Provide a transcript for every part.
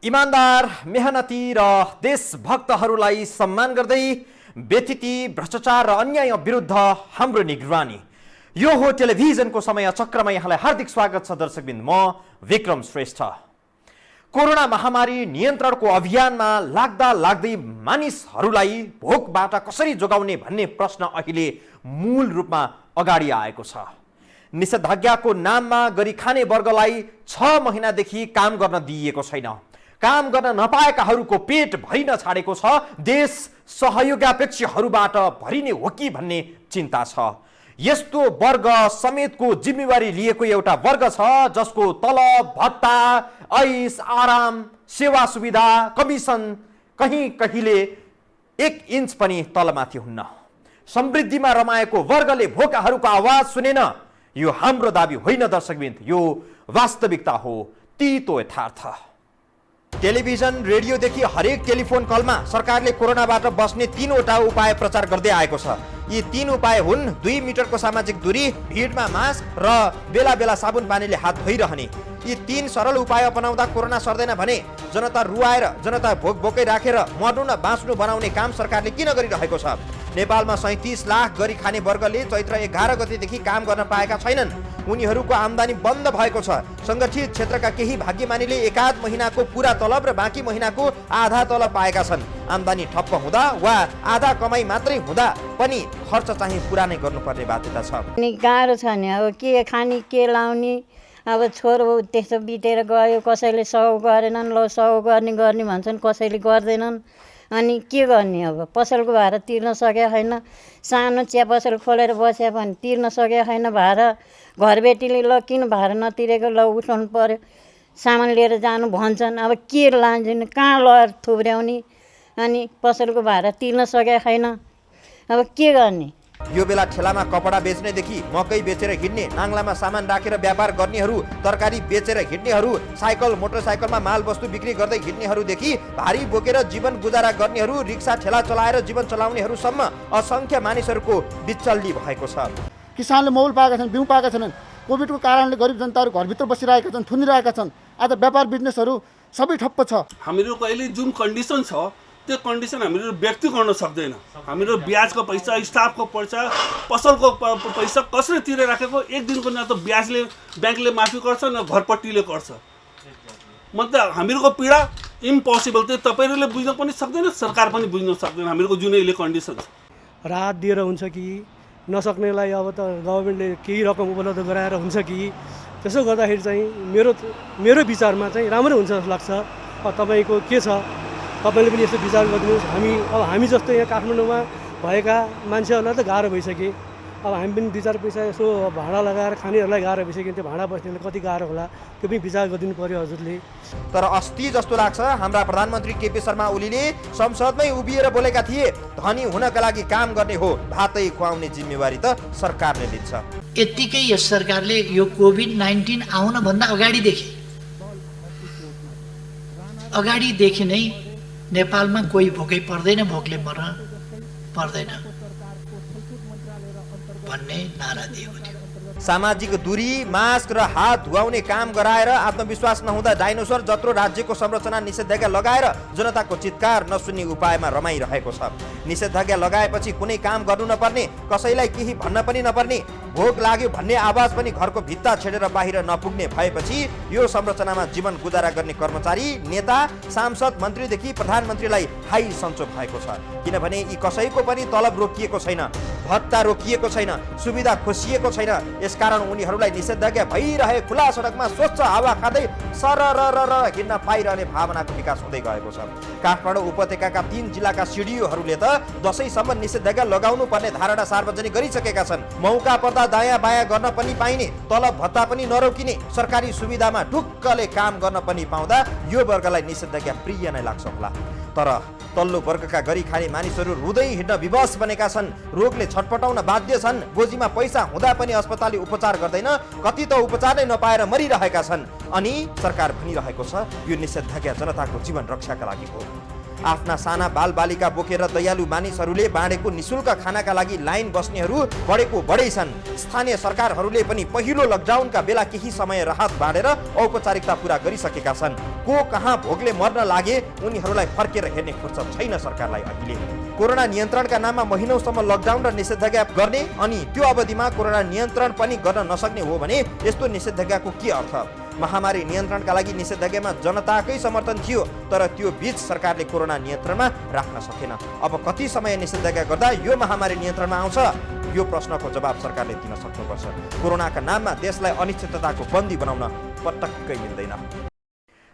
इमानदार, मेहनती र देशभक्तहरूलाई सम्मान गर्दै व्यथिति, भ्रष्टाचार र अन्याय विरुद्ध हाम्रो निगरानी। यो हो टेलिभिजनको समय चक्रमा यहाँलाई हार्दिक स्वागत छ दर्शकबिन्द। म विक्रम श्रेष्ठ। कोरोना महामारी नियन्त्रणको अभियानमा लाग्दै मानिसहरूलाई भोकबाट कसरी जोगाउने भन्ने प्रश्न अहिले मूल रूपमा अगाडि आएको छ। निषेधाज्ञाको नाममा गरी खाने वर्गलाई 6 महिनादेखि काम गर्न दिइएको छैन। काम गर्न नपाएकाहरूको पेट भरिन छाडेको छ। देश सहयोगापेक्षीहरूबाट भरिने हो कि भन्ने चिन्ता छ। यस्तो वर्ग समेतको जिम्मेवारी लिएको एउटा वर्ग छ जसको तलब, भत्ता, ऐस आराम, सेवा सुविधा, कमिसन कहिले 1 इन्च पनि तलमाथि हुन्न। समृद्धिमा रमाएको वर्गले भोकाहरूको आवाज सुनेन। यो हाम्रो दाबी होइन दर्शकबिन्द, यो वास्तविकता हो, तीतो यथार्थ। टेलिभिजन, रेडियोदेखि हरेक टेलिफोन कलमा सरकारले कोरोनाबाट बस्ने 3वटा उपाय प्रचार गर्दै आएको छ। यी 3 उपाय हुन् 2 मिटरको सामाजिक दूरी, भिडमा मास्क र बेला बेला साबुन पानीले हात धोइरहने। यी 3 सरल उपाय अपनाउँदा कोरोना सर्दैन भने जनता रुवाएर, जनता भोकै राखेर मर्नु न बाँच्नु बनाउने काम सरकारले किन गरिरहेको छ? नेपालमा 37 लाख गरी खाने वर्गले चैत्र 11 गतेदेखि काम गर्न पाएका छैनन्। उनीहरूको आम्दानी बन्द भएको छ। सङ्गठित क्षेत्रका केही भाग्यमानीले 1 महिनाको पुरा तलब र बाँकी महिनाको आधा तलब पाएका छन्। आम्दानी ठप्प हुँदा वा आधा कमाई मात्रै हुँदा पनि खर्च चाहिँ पुरा नै गर्नुपर्ने बाध्यता छ। गाह्रो छ नि, अब के खाने के लाउने। अब छोरो त्यस्तो बितेर गयो, कसैले सघाउ गरेनन्, ल सघाउ गर्ने भन्छन्, कसैले गर्दैनन्। अनि के गर्ने? अब पसलको भाडा तिर्न सकेको छैन। सानो चिया पसल खोलेर बस्यो भने तिर्न सकेको छैन भाडा। घरबेटीले ल किन भाडा नतिरेको, ल उठाउनु पर्यो, सामान लिएर जानु भन्छन्। अब के लान्छन्, कहाँ लगेर थुब्र्याउने? अनि पसलको भाडा तिर्न सकेको छैन। अब के गर्ने? यो बेला ठेलामा कपडा बेच्नेदेखि मकै बेचेर हिँड्ने, नाङ्लामा सामान राखेर व्यापार गर्नेहरू, तरकारी बेचेर हिँड्नेहरू, साइकल मोटरसाइकलमा मालवस्तु बिक्री गर्दै हिँड्नेहरूदेखि भारी बोकेर जीवन गुजारा गर्नेहरू, रिक्सा ठेला चलाएर जीवन चलाउनेहरूसम्म असङ्ख्य मानिसहरूको बिचल्ली भएको छ। किसानले मौल पाएका छन्, बिउ पाएका छैनन्। कोभिडको कारणले गरिब जनताहरू घरभित्र बसिरहेका छन्, थुनिरहेका छन्। आज व्यापार बिजनेसहरू सबै ठप्प छ। हामीहरूको अहिले जुन कन्डिसन छ त्यो कन्डिसन हामीहरू व्यक्त गर्न सक्दैन। हामीहरू ब्याजको पैसा, स्टाफको पैसा, पसलको पैसा कसरी तिरेर राखेको, एक दिनको न त ब्याजले ब्याङ्कले माफी गर्छ न घरपट्टिले गर्छ। मतलब हामीहरूको पीडा इम्पोसिबल, त्यो तपाईँहरूले बुझ्न पनि सक्दैन, सरकार पनि बुझ्न सक्दैन हामीहरूको जुन अहिले कन्डिसन छ। राहत दिएर हुन्छ कि नसक्नेलाई अब त गभर्मेन्टले केही रकम उपलब्ध गराएर हुन्छ कि, त्यसो गर्दाखेरि चाहिँ मेरो विचारमा चाहिँ राम्रो हुन्छ जस्तो लाग्छ। तपाईँको के छ, तपाईँले पनि यस्तो विचार गरिदिनुहोस्। हामी जस्तो यहाँ काठमाडौँमा भएका मान्छेहरूलाई त गाह्रो भइसके। अब हामी पनि 2-4 पैसा यसो भाडा लगाएर खानेहरूलाई गाह्रो भइसक्यो। त्यो भाडा बस्नेलाई कति गाह्रो होला, त्यो पनि विचार गरिदिनु पर्यो हजुरले। तर अस्ति जस्तो लाग्छ हाम्रा प्रधानमन्त्री केपी शर्मा ओलीले संसदमै उभिएर बोलेका थिए, धनी हुनका लागि काम गर्ने हो, भातै खुवाउने जिम्मेवारी त सरकारले लिन्छ। यत्तिकै यस सरकारले यो कोभिड-19 आउनभन्दा अगाडिदेखि नै नेपालमा कोही भोकै पर्दैन, भोकले मर्न पर्दैन भन्ने नारा दिएको थियो। सामाजिक दूरी, मास्क र हात धुवाउने काम गराएर आत्मविश्वास नहुँदा डाइनोसर जत्रो राज्यको संरचना निषेधाज्ञा लगाएर जनताको चित्कार नसुन्ने उपायमा रमाइरहेको छ। निषेधाज्ञा लगाएपछि कुनै काम गर्नु नपर्ने, कसैलाई केही भन्न पनि नपर्ने, भोक लाग्यो भन्ने आवाज पनि घरको भित्ता छेडेर बाहिर नपुग्ने भएपछि यो संरचनामा जीवन गुजारा गर्ने कर्मचारी, नेता, सांसद, मन्त्रीदेखि प्रधानमन्त्रीलाई हाई सन्चो भएको छ। किनभने यी कसैको पनि तलब रोकिएको छैन, भत्ता रोकिएको छैन, सुविधा खोसिएको छैन। यसकारण उनीहरूलाई निषेधाज्ञा भइरहे खुला सडकमा स्वच्छ हावा खाँदै सरर हिँड्न पाइरहने भावनाको विकास हुँदै गएको छ। काठमाडौँ उपत्यकाका 3 जिल्लाका सिडिओहरूले त दशैंसम्म निषेधाज्ञा लगाउनु पर्ने धारणा सार्वजनिक गरिसकेका छन्। मौका पर्दा दायाँ बायाँ गर्न पनि पाइने, तलब भत्ता पनि नरोकिने, सरकारी सुविधामा ढुक्कले काम गर्न पनि पाउँदा यो वर्गलाई निषेधाज्ञा प्रिय नै लाग्छ होला। तर तल्लो वर्गका गरी खाने मानिसहरू रुँदै हिँड्न विवश बनेका छन्। रोगले छटपटाउन बाध्य छन्। गोजीमा पैसा हुँदा पनि अस्पतालले उपचार गर्दैन, कति त उपचार नै नपाएर मरिरहेका छन्। अनि सरकार भनिरहेको छ यो निषेधाज्ञा जनताको जीवन रक्षाका लागि हो। आफ्ना साना बालबालिका बोकेर दयालु मानिसहरूले बाँडेको निशुल्क खानाका लागि लाइन बस्नेहरू बढेको बढै छन्। स्थानीय सरकारहरूले पनि पहिलो लकडाउनका बेला केही समय राहत बाँडेर औपचारिकता पूरा गरिसकेका छन्। को कहाँ भोगले मर्न लागे उनीहरूलाई फर्केर हेर्ने फुर्सद छैन सरकारलाई अहिले। कोरोना नियन्त्रणका नाममा महिनौसम्म लकडाउन र निषेधाज्ञा गर्ने अनि त्यो अवधिमा कोरोना नियन्त्रण पनि गर्न नसक्ने हो भने यस्तो निषेधाज्ञाको के अर्थ? महामारी नियन्त्रणका लागि निषेधाज्ञामा जनताकै समर्थन थियो, तर त्यो बीच सरकारले कोरोना नियन्त्रणमा राख्न सकेन। अब कति समय निषेधाज्ञा गर्दा यो महामारी नियन्त्रणमा आउँछ? यो प्रश्नको जवाब सरकारले दिन सक्नुपर्छ। कोरोनाका नाममा देशलाई अनिश्चितताको बन्दी बनाउन पटक्कै मिल्दैन।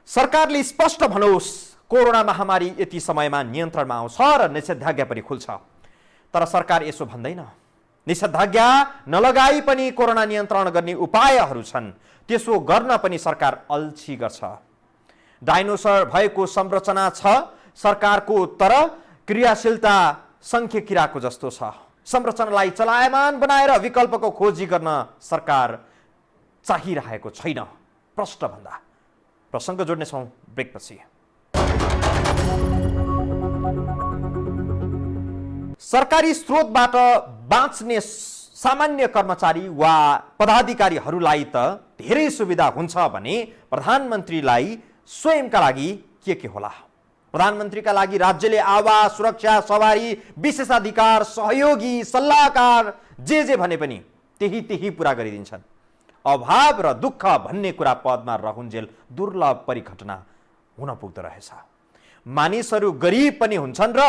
सरकारले स्पष्ट भनोस् कोरोना महामारी यति समयमा नियन्त्रणमा आउँछ र निषेधाज्ञा पनि खुल्छ। तर सरकार यसो भन्दैन। निषेधाज्ञा नलगाई पनि कोरोना नियन्त्रण गर्ने उपायहरू छन्, त्यसो गर्न पनि सरकार अल्छी गर्छ। डाइनोसर भएको संरचना छ सरकारको, तर क्रियाशीलता संख्य किराको जस्तो छ। संरचनालाई चलायमान बनाएर विकल्पको खोजी गर्न सरकार चाहिरहेको छैन। प्रश्न भन्दा प्रसङ्ग जोड्नेछौँ ब्रेकपछि। सरकारी स्रोतबाट बाँच्ने सामान्य कर्मचारी वा पदाधिकारीहरूलाई त धेरै सुविधा हुन्छ भने प्रधानमन्त्रीलाई स्वयंका लागि के होला? प्रधानमन्त्रीका लागि राज्यले आवास, सुरक्षा, सवारी, विशेषाधिकार, सहयोगी, सल्लाहकार जे भने पनि त्यही पूरा गरिदिन्छन्। अभाव र दुःख भन्ने कुरा पदमा रहुन्जेल दुर्लभ परिघटना हुन पुग्दो रहेछ। मानिसहरू गरिब पनि हुन्छन् र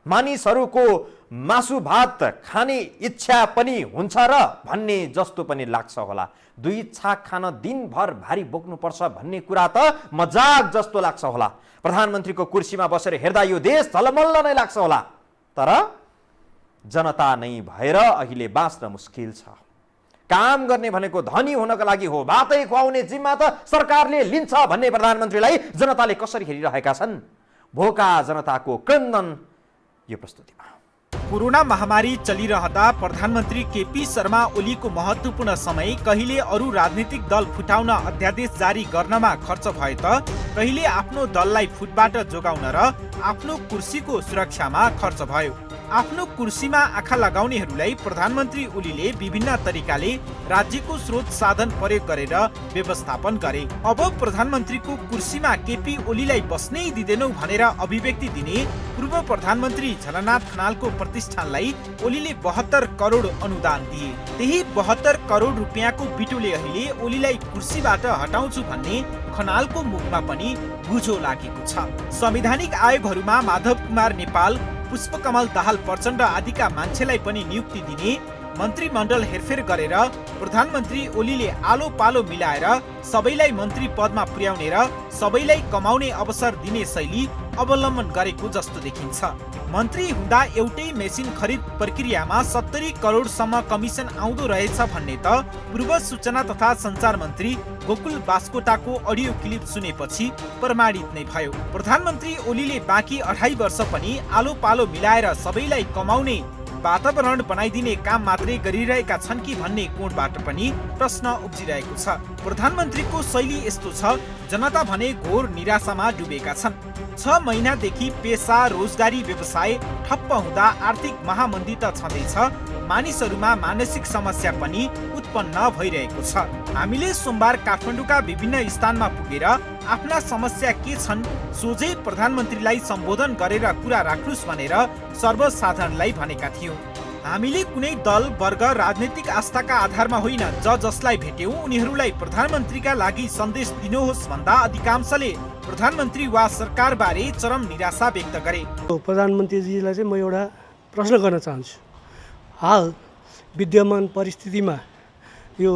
मानिसहरूको मासु भात खाने इच्छा पनि हुन्छ र भन्ने जस्तो पनि लाग्छ होला। दुई छाक खान दिनभर भारी बोक्नुपर्छ भन्ने कुरा त मजाक जस्तो लाग्छ होला। प्रधानमन्त्रीको कुर्सीमा बसेर हेर्दा यो देश झलमल्ल नै लाग्छ होला। तर जनता नै भएर अहिले बाँच्न मुस्किल छ। काम गर्ने भनेको धनी हुनका लागि हो, भातै खुवाउने जिम्मा त सरकारले लिन्छ भन्ने प्रधानमन्त्रीलाई जनताले कसरी हेरिरहेका छन्? भोका जनताको क्रन्दन यो प्रस्तुतिमा। कोरोना महामारी चलिरहँदा प्रधानमन्त्री केपी शर्मा ओलीको महत्त्वपूर्ण समय कहिले अरू राजनीतिक दल फुटाउन अध्यादेश जारी गर्नमा खर्च भए त कहिले आफ्नो दललाई फुटबाट जोगाउन र आफ्नो कुर्सीको सुरक्षामा खर्च भयो। आफ्नो कुर्सीमा आँखा लगाउनेहरूलाई प्रधानमन्त्री ओलीले विभिन्न तरिकाले राज्यको स्रोत साधन प्रयोग गरेर व्यवस्थापन गरे। अब प्रधानमन्त्रीको कुर्सीमा केपी ओलीलाई बस्नै दिँदैनौ भनेर अभिव्यक्ति दिने पूर्व प्रधानमन्त्री झलनाथ खनालको प्रतिष्ठानलाई ओलीले 72 करोड अनुदान दिए। त्यही 72 करोड रुपियाँको बिटोले अहिले ओलीलाई कुर्सीबाट हटाउँछु भन्ने खनालको मुखमा पनि गुजो लागेको छ। संवैधानिक आयोगहरूमा माधव कुमार नेपाल, पुष्पकमल दाहाल प्रचण्ड आदिका मान्छेलाई पनि नियुक्ति दिने, मन्त्रीमण्डल हेरफेर गरेर प्रधानमन्त्री ओलीले आलो पालो मिलाएर सबैलाई मन्त्री पदमा पुर्याउने र सबैलाई कमाउने अवसर दिने शैली अवलम्बन गरेको जस्तो देखिन्छ। मन्त्री हुँदा एउटै मेसिन खरिद प्रक्रियामा 70 करोडसम्म कमिसन आउँदो रहेछ भन्ने त पूर्व सूचना तथा सञ्चार मन्त्री गोकुल बास्कोटाको अडियो क्लिप सुनेपछि प्रमाणित नै भयो। प्रधानमन्त्री ओलीले बाँकी 2.5 वर्ष पनि आलो पालो मिलाएर सबैलाई कमाउने वातावरण बनाइदिने काम मात्रै गरिरहेका छन् कि भन्ने कोणबाट पनि प्रश्न उब्जिरहेको छ। प्रधानमन्त्रीको शैली यस्तो छ, जनता भने घोर निराशामा डुबेका छन्। 6 महिनादेखि पेसा, रोजगारी, व्यवसाय ठप्प हुँदा आर्थिक महामन्दी त छँदैछ, मानिसहरूमा मानसिक समस्या पनि उत्पन्न भइरहेको छ। हामीले सोमबार काठमाडौँका विभिन्न स्थानमा पुगेर आफ्ना समस्या के छन् सोझै प्रधानमन्त्रीलाई सम्बोधन गरेर कुरा राख्नुस् भनेर सर्वसाधारणलाई भनेका थियौँ। हामीले कुनै दल, वर्ग, राजनैतिक आस्थाका आधारमा होइन, जसलाई भेट्यौँ उनीहरूलाई प्रधानमन्त्रीका लागि सन्देश दिनुहोस् भन्दा अधिकांशले प्रधानमन्त्री वा सरकारबारे चरम निराशा व्यक्त गरे। प्रधानमन्त्रीजीलाई चाहिँ म एउटा प्रश्न गर्न चाहन्छु। हाल विद्यमान परिस्थितिमा यो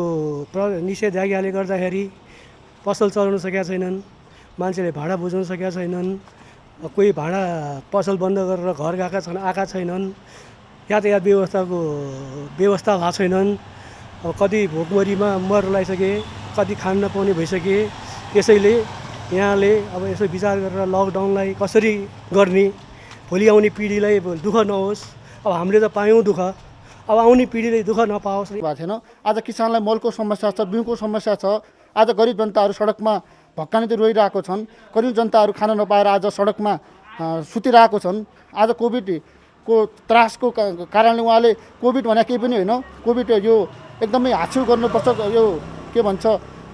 निषेधाज्ञाले गर्दाखेरि पसल चलाउन सकेका छैनन्, मान्छेले भाडा बुझाउन सकेका छैनन्, कोही भाडा पसल बन्द गरेर घर आएका छैनन्, यातायात व्यवस्थाको व्यवस्था भएको छैनन्, कति भोकमरीमा मर लागिसके, कति खान नपाउने भइसके। त्यसैले यहाँले अब यसो विचार गरेर लकडाउनलाई कसरी गर्ने, भोलि आउने पिँढीलाई दुःख नहोस्। अब हामीले त पायौँ दुःख, अब आउने पिँढीले दुःख नपाओस् भएको थिएन। आज किसानलाई मलको समस्या छ, बिउको समस्या छ। आज गरिब जनताहरू सडकमा भक्कानी रोइरहेको छन्। गरिब जनताहरू खान नपाएर आज सडकमा सुतिरहेको छन्। आज कोभिडको त्रासको कारणले उहाँले कोभिड भने केही पनि होइन, कोभिड यो एकदमै हाछिउ गर्नुपर्छ, यो के भन्छ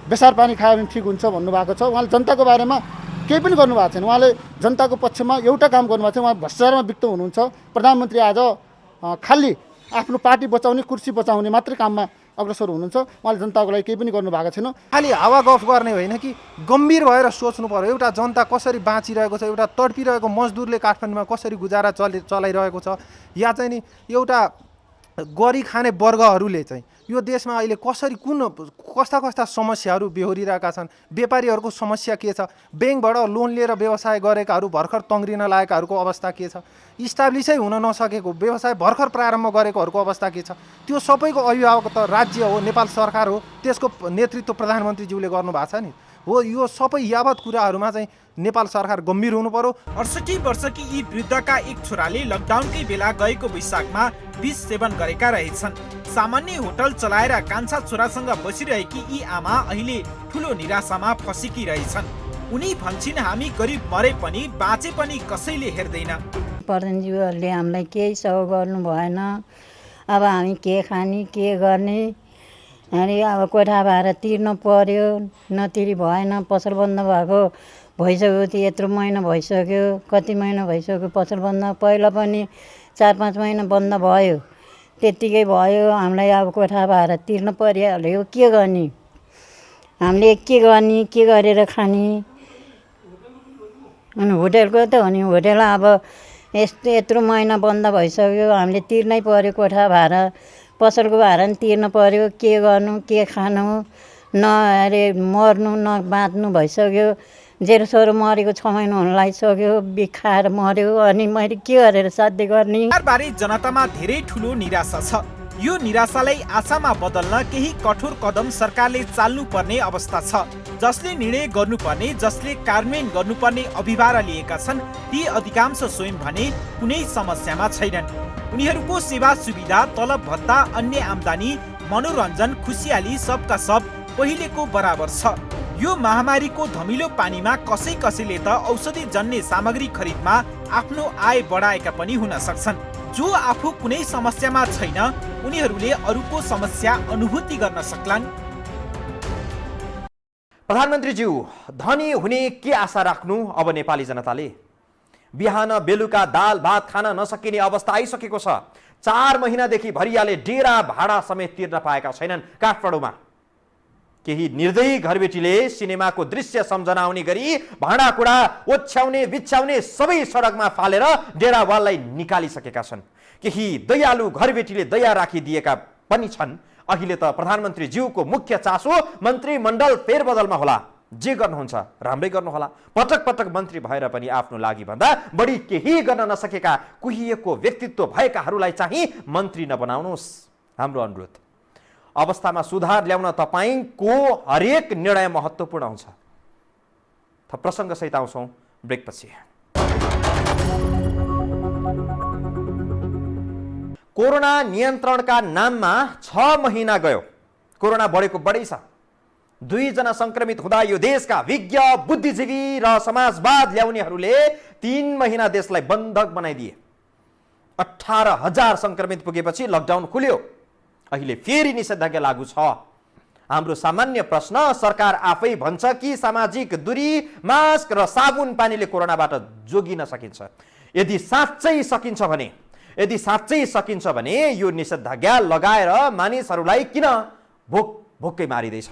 बेसार पानी खायो भने ठिक हुन्छ भन्नुभएको छ। उहाँले जनताको बारेमा केही पनि गर्नुभएको छैन। उहाँले जनताको पक्षमा एउटा काम गर्नुभएको छ, उहाँ भ्रष्टाचारमा विक्त हुनुहुन्छ। प्रधानमन्त्री आज खालि आफ्नो पार्टी बचाउने, कुर्सी बचाउने मात्रै काममा अग्रसर हुनुहुन्छ। उहाँले जनताको लागि केही पनि गर्नुभएको छैन। खालि हावा गफ गर्ने होइन कि गम्भीर भएर सोच्नु पर्यो। एउटा जनता कसरी बाँचिरहेको छ, एउटा तडपिरहेको मजदुरले काठमाडौँमा कसरी गुजारा चलाइरहेको छ, या चाहिँ नि एउटा गरी खाने वर्गहरूले चाहिँ यो देशमा अहिले कसरी कस्ता समस्याहरू बेहोरिरहेका छन्, व्यापारीहरूको समस्या के छ, ब्याङ्कबाट लोन लिएर व्यवसाय गरेकाहरू भर्खर तङ्ग्रिन लागेकाहरूको अवस्था के छ, इस्टाब्लिसै हुन नसकेको व्यवसाय भर्खर प्रारम्भ गरेकोहरूको अवस्था के छ, त्यो सबैको अभिभावक त राज्य हो, नेपाल सरकार हो, त्यसको नेतृत्व प्रधानमन्त्रीज्यूले गर्नुभएको छ नि। हो यो सबै यावत कुराहरूमा चाहिँ नेपाल सरकार गम्भीर हुनु पर्यो। 68 वर्षकी यी वृद्धका एक छोराले लकडाउनकै बेला गएको वैशाखमा विष सेवन गरेका रहेछन्। सामान्य होटल चलाएर कान्छा छोरासँग बसिरहेकी यी आमा अहिले ठुलो निराशामा फसेकी रहेछन्। उनी भन्छन्, हामी गरिब मरे पनि बाँचे पनि कसैले हेर्दैन। प्रधानज्यूहरूले हामीलाई केही सहयोग गर्नु भएन। अब हामी के खाने के गर्ने, अनि अब कोठा भाडा तिर्नु पर्यो, नतिरी भएन। पसल बन्द भएको भइसक्यो, यत्रो महिना भइसक्यो, कति महिना भइसक्यो पसल बन्द। पहिला पनि 4-5 महिना बन्द भयो, त्यत्तिकै भयो। हामीलाई अब कोठा भाडा तिर्नु परिहाल्यो, के गर्ने हामीले, के गर्ने, के गरेर खाने। अनि होटेलको त हो नि, होटेल अब यत्रो महिना बन्द भइसक्यो, हामीले तिर्नै पर्यो कोठा भाडा, पसलको भाडा पनि तिर्नु पर्यो। के गर्नु, के खानु, न अरे मर्नु न बाँच्नु भइसक्यो। जेरो छोरो मरेको 6 महिना हुन लागिसक्यो, बिखाएर मर्यो। अनि मैले के गरेर साध्य गर्ने। बारे जनतामा धेरै ठुलो निराशा छ। यो निराशालाई आशामा बदल्न केही कठोर कदम सरकारले चाल्नुपर्ने अवस्था छ। जसले निर्णय गर्नुपर्ने, जसले कार्यान्वयन गर्नुपर्ने अभिभार लिएका छन्, ती अधिकांश स्वयं भने कुनै समस्यामा छैनन्। उनीहरूको सेवा सुविधा, तलब भत्ता, अन्य आम्दानी, मनोरञ्जन, खुसियाली सबका सब पहिलेको बराबर छ। यो महामारीको धमिलो पानीमा कसैले त औषधि जन्य सामग्री खरिदमा आफ्नो आय बढाएका पनि हुन सक्छन्। जो आफू कुनै समस्यामा छैन, उनीहरूले अरूको समस्या अनुभूति गर्न सक्लान्। प्रधानमन्त्रीज्यू, धनी हुने के आशा राख्नु अब नेपाली जनताले? बिहान बेलुका दाल भात खान नसकिने अवस्था आइसकेको छ। 4 महिनादेखि भरियाले डेरा भाडा समेत तिर्न पाएका छैनन् काठमाडौँमा। केही निर्दयी घरबेटीले सिनेमाको दृश्य सम्झना आउने गरी भाँडाकुँडा ओछ्याउने बिछ्याउने सबै सडकमा फालेर डेरावाललाई निकालिसकेका छन्। केही दयालु घरबेटीले दया राखिदिएका पनि छन्। अहिले त प्रधानमन्त्रीज्यूको मुख्य चासो मन्त्रीमण्डल फेरबदलमा होला। जे गर्नुहुन्छ राम्रै गर्नुहोला। पटक पटक मन्त्री भएर पनि आफ्नो लागि भन्दा बढी केही गर्न नसकेका कुहिएको व्यक्तित्व भएकाहरूलाई चाहिँ मन्त्री नबनाउनुहोस्। हाम्रो अनुरोध, अवस्थामा सुधार ल्याउन तपाईको हरेक निर्णय महत्त्वपूर्ण हुन्छ। थप प्रसङ्ग सहित आउँछौँ ब्रेकपछि। कोरोना नियन्त्रणका नाममा 6 महिना गयो, कोरोना बढेको बढै छ। 2 जना संक्रमित हुँदा यो देशका विज्ञ, बुद्धिजीवी र समाजवाद ल्याउनेहरूले 3 महिना देशलाई बन्धक बनाइदिए। 18,000 संक्रमित पुगेपछि लकडाउन खुल्यो। अहिले फेरि निषेधाज्ञा लागू छ। हाम्रो सामान्य प्रश्न, सरकार आफै भन्छ कि सामाजिक दूरी, मास्क र साबुन पानीले कोरोनाबाट जोगिन सकिन्छ। यदि साँच्चै सकिन्छ भने यो निषेधाज्ञा लगाएर मानिसहरूलाई किन भोकै मारिँदैछ?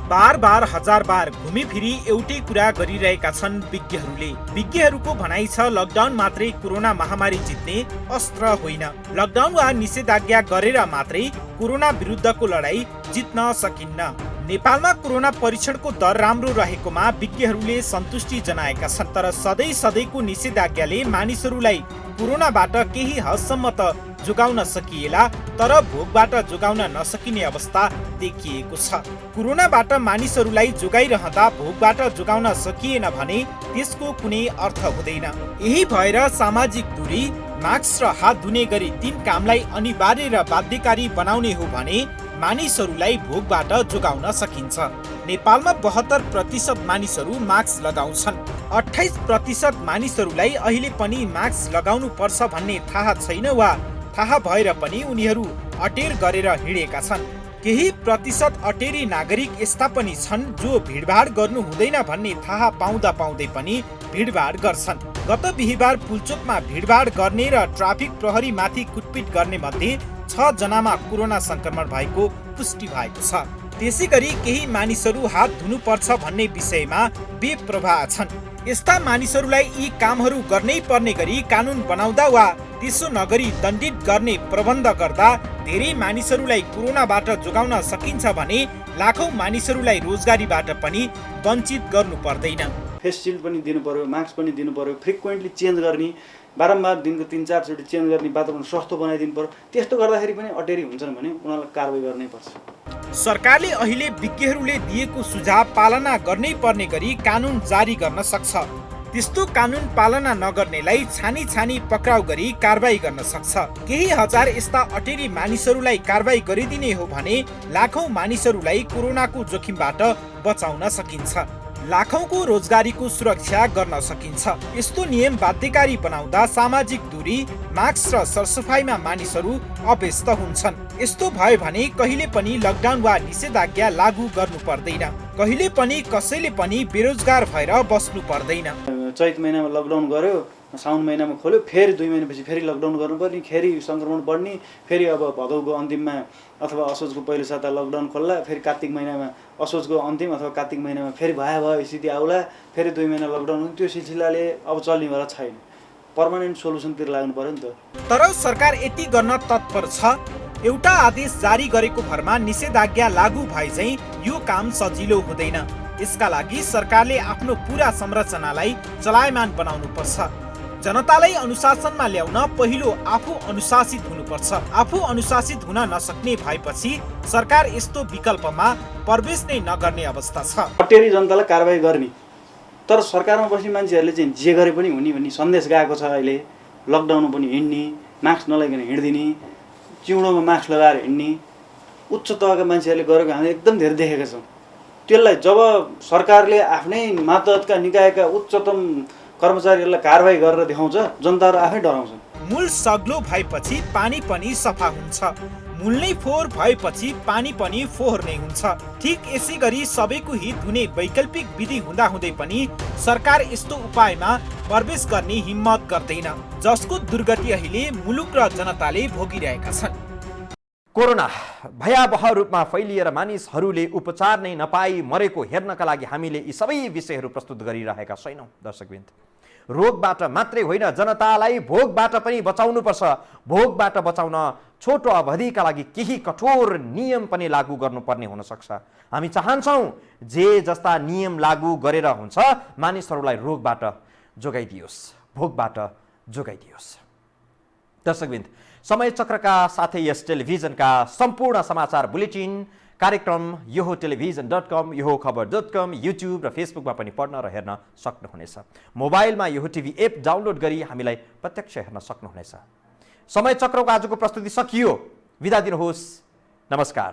बार हजार बार घुमी फिरी एउटै कुरा गरिरहेका छन् विज्ञहरूले। विज्ञहरूको भनाइ छ लकडाउन मात्रै कोरोना महामारी जित्ने अस्त्र होइन। लकडाउन वा निषेधाज्ञा गरेर मात्रै कोरोना विरुद्धको लडाई जित्न सकिन्न। नेपालमा कोरोना परीक्षणको दर राम्रो रहेकोमा विज्ञहरूले सन्तुष्टि जनाएका छन्। तर सधैँको निषेधाज्ञाले मानिसहरूलाई कोरोनाबाट केही हदसम्म त जोगाउन सकिएला, तर भोकबाट जोगाउन नसकिने अवस्था देखिएको छ। कोरोनाबाट मानिसहरूलाई जोगाइरहँदा भोकबाट जोगाउन सकिएन भने त्यसको कुनै अर्थ हुँदैन। यही भएर सामाजिक दूरी, मास्क र हात धुने गरी 3 कामलाई अनिवार्य र बाध्यकारी बनाउने हो भने मानिसहरूलाई भोकबाट जोगाउन सकिन्छ। नेपालमा 72% मानिसहरू मास्क लगाउँछन्। 28% मानिसहरूलाई अहिले पनि मास्क लगाउनु पर्छ भन्ने थाहा छैन वा थाहा भएर पनि उनीहरू अटेर गरेर हिँडेका छन्। केही प्रतिशत अटेरी नागरिक यस्ता पनि छन् जो भिडभाड गर्नु हुँदैन भन्ने थाहा पाउँदा पाउँदै पनि भिडभाड गर्छन्। गत बिहीबार पुल्चोकमा भिडभाड गर्ने र ट्राफिक प्रहरीमाथि कुटपिट गर्ने मध्ये 6 जनामा कोरोना संक्रमण भएको पुष्टि भएको छ। त्यसैगरी केही मानिसहरू हात धुनुपर्छ भन्ने विषयमा बेप्रवाह छन्। यस्ता मानिसहरूलाई यी कामहरू गर्नै पर्ने गरी कानुन बनाउँदा वा त्यसो नगरी दण्डित गर्ने प्रबन्ध गर्दा धेरै मानिसहरूलाई कोरोनाबाट जोगाउन सकिन्छ भने लाखौं मानिसहरूलाई रोजगारीबाट पनि वञ्चित गर्नु पर्दैन। फेस सिल्ड पनि दिनु पर्यो, मास्क पनि दिनु पर्यो, फ्रिक्वेन्टली चेन्ज गर्ने, बारम्बार दिनको 3-4 चोटि चेन्ज गर्ने, वातावरण सस्तो बनाइदिनु पर्यो। त्यस्तो गर्दाखेरि पनि अटेरी हुन्छन् भने उनीहरूलाई कारबाही गर्नै पर्छ। सरकारले अहिले विज्ञहरूले दिएको सुझाव पालना गर्नै पर्ने गरी कानुन जारी गर्न सक्छ। त्यस्तो कानुन पालना नगर्नेलाई छानी छानी पक्राउ गरी कारबाही गर्न सक्छ। केही हजार यस्ता अटेरी मानिसहरूलाई कारबाही गरिदिने हो भने लाखौं मानिसहरूलाई कोरोनाको जोखिमबाट बचाउन सकिन्छ। लाखौंको रोजगारीको सुरक्षा गर्न सकिन्छ। यस्तो नियम बाध्यकारी बनाउँदा सामाजिक दूरी, मास्क र सरसफाइमा मानिसहरू अभ्यस्त हुन्छन्। यस्तो भयो भने कहिले पनि लकडाउन वा निषेधाज्ञा लागू गर्नु पर्दैन। कहिले पनि कसैले पनि बेरोजगार भएर बस्नु पर्दैन। चैत महिनामा लकडाउन गर्यो, साउन महिनामा खोल्यो, फेरि 2 महिनापछि फेरि लकडाउन गर्नुपर्ने, फेरि संक्रमण बढ्ने, फेरि अब भदौको अन्तिममा अथवा असोजको पहिलो साता लकडाउन खोल्ला, फेरि कार्तिक महिनामा असोजको अन्तिम अथवा कार्तिक महिनामा फेरि भयावह स्थिति आउला, फेरि 2 महिना लकडाउन हुन्छ। त्यो सिलसिलाले अब चल्नेवाला छैन। पर्मानेन्ट सोलुसनतिर लाग्नु पर्यो नि त। तर सरकार यति गर्न तत्पर छ। एउटा आदेश जारी गरेको भरमा निषेधाज्ञा लागू भए चाहिँ यो काम सजिलो हुँदैन। यसका लागि सरकारले आफ्नो पूरा संरचनालाई चलायमान बनाउनु पर्छ। जनतालाई अनुशासनमा ल्याउन पहिलो आफू अनुशासित हुनुपर्छ। आफू अनुशासित हुन नसक्ने भएपछि सरकार यस्तो विकल्पमा प्रवेश नै नगर्ने अवस्था छ। अटेरी जनतालाई कारबाही गर्ने, तर सरकारमा बस्ने मान्छेहरूले चाहिँ जे गरे पनि हुने भन्ने सन्देश गएको छ। अहिले लकडाउनमा पनि हिँड्ने, मास्क नलाइकन हिँड्दिने, चिउँडोमा मास्क लगाएर हिँड्ने उच्च तहका मान्छेहरूले गरेको हामीले एकदम धेरै देखेका छौँ। त्यसलाई जब सरकारले आफ्नै मातहतका निकायका उच्चतम कर्मचारीहरूलाई कारबाही गरेर देखाउँछ, जनताहरू आफै डराउँछन्। मूल सग्लो भएपछि पानी पनि सफा हुन्छ। मूल नै फोहोर भएपछि पानी पनि फोहोर नै हुन्छ। ठीक यसै गरी सबैको हित हुने वैकल्पिक विधि हुँदाहुँदै पनि सरकार यस्तो उपायमा प्रवेश गर्ने हिम्मत गर्दैन, जसको दुर्गति अहिले मुलुक र जनताले भोगिरहेका छन्। कोरोना भयावह रूपमा फैलिएर मानिसहरूले उपचार नै नपाई मरेको हेर्नका लागि हामीले यी सबै विषयहरू प्रस्तुत गरिरहेका छैनौँ। दर्शकवृन्द, रोगबाट मात्रै होइन, जनतालाई भोगबाट पनि बचाउनुपर्छ। भोगबाट बचाउन छोटो अवधिका लागि केही कठोर नियम पनि लागू गर्नुपर्ने हुन सक्छ। हामी चाहन्छौँ जे जस्ता नियम लागू गरेर हुन्छ मानिसहरूलाई रोगबाट जोगाइदियोस्, भोगबाट जोगाइदियोस्। दर्शकवृन्द, समय चक्रका साथै यस टेलिभिजनका सम्पूर्ण समाचार बुलेटिन कार्यक्रम यो हो टेलिभिजन.com, यो हो खबर.com, युट्युब र फेसबुकमा पनि पढ्न र हेर्न सक्नुहुनेछ। मोबाइलमा यो टिभी एप डाउनलोड गरी हामीलाई प्रत्यक्ष हेर्न सक्नुहुनेछ। समय चक्रको आजको प्रस्तुति सकियो। बिदा दिनुहोस्। नमस्कार।